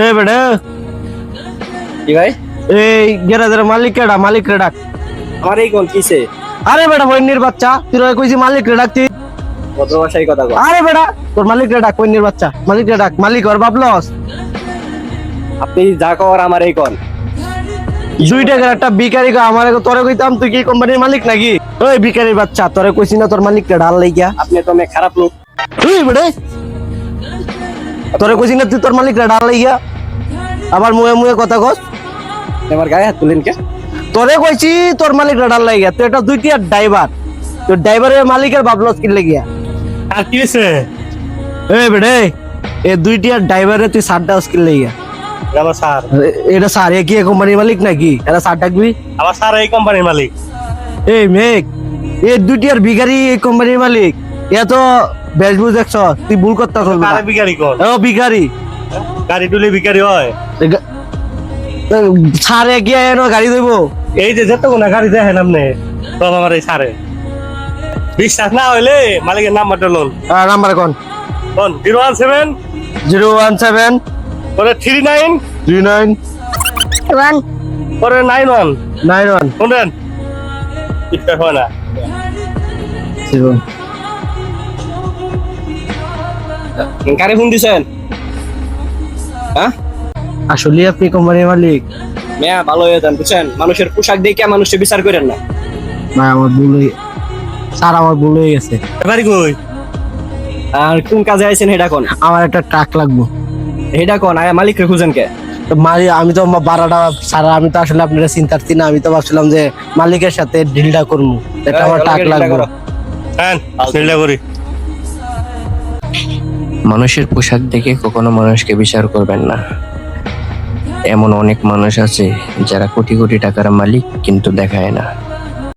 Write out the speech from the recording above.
এ বেটা কি ভাই? এই গ্যারাজের মালিক কেডা? মালিক রে ডাক। আমার এই কোন কিসে? আরে বেটা বইনির বাচ্চা, তুই কইছি মালিক রে ডাকতি। ভদ্র ভাষায় কথা কও। আরে বেটা তোর মালিক রে ডাক, বইনির বাচ্চা মালিক রে ডাক। মালিক ওর বাবলস। আপনি যা কর আমার এই কোন। 2 টাকার একটা ভিখারি কো আমারে তোরে কইতাম তুই কি কোম্পানির মালিক নাকি? ওই ভিখারির বাচ্চা তোরে কইছি না তোর মালিক রে ডাল লাইগা। আপনি তো অনেক খারাপ লোক। তুই বেটা তোরে কইছি না তুই তোর মালিক রে ডাল লাইগা, আবার মুয়ে মুয়ে কথা কস। আমার গায়ে হাত তুলেন কে? তোরে কইছি তোর মালিক রে ডাল লাইগা, তুই এটা 2 টিয়ার ড্রাইভার, তোর ড্রাইভারের মালিকের বাবলস কি লাগিয়া। আর কি হয়েছে? এই বেটা এই 2 টিয়ার ড্রাইভারে তুই সারটা স্কিল লাগিয়া। আমার স্যার, এটা স্যার এ কি কোম্পানির মালিক নাকি? এটা স্যার ডাকবি? আমার স্যার এই কোম্পানির মালিক। এই মেঘ এই 2 টিয়ার ভিখারি এই কোম্পানির মালিক, এত বেশবুজ দেখছ, তুই ভুল করতেছ। আরে ভিখারি কোন? ও ভিখারি, গাড়ি টুলে ভিখারি হয়? সারে গিয়ে এনো গাড়ি দেব। এই যে যত কোনা গাড়ি দেখেন আপনি, সব আমার এই স্যারে। বিশ্বাস না হইলে মালিকের নাম্বারটা লোন নাম্বার কোন? 017 017 পরে 39 39 পরে 91 91 শুনেন, বিশ্বাস হয় না। কারে ফোন দিছেন? হ্যাঁ আসলে আপনি কোম্পানির মালিক? মেয়া ভালো হয়ে যান, বুঝছেন? মানুষের পোশাক দেখে মানুষের বিচার করেন না। না আমার ভুল হয়ে, স্যার আমার ভুল হয়ে গেছে। বাড়ি কই? আর কোন কাজে আইছেন হেডা কোন? আমার একটা ট্রাক লাগবো। হেডা কোন? আয়া মালিককে খুঁজেন কে? তো মালিক আমি তো বারাটা স্যার, আমি তো আসলে আপনারা চিন্তার্থী না, আমি তো ভাবছিলাম যে মালিকের সাথে ডিলটা করবো, এটা আমার ট্রাক লাগবে। হ্যাঁ চিন্তা করি। মানুষের পোশাক দেখে কখনো মানুষকে বিচার করবেন না। এমন অনেক মানুষ আছে যারা কোটি কোটি টাকার মালিক কিন্তু দেখায় না।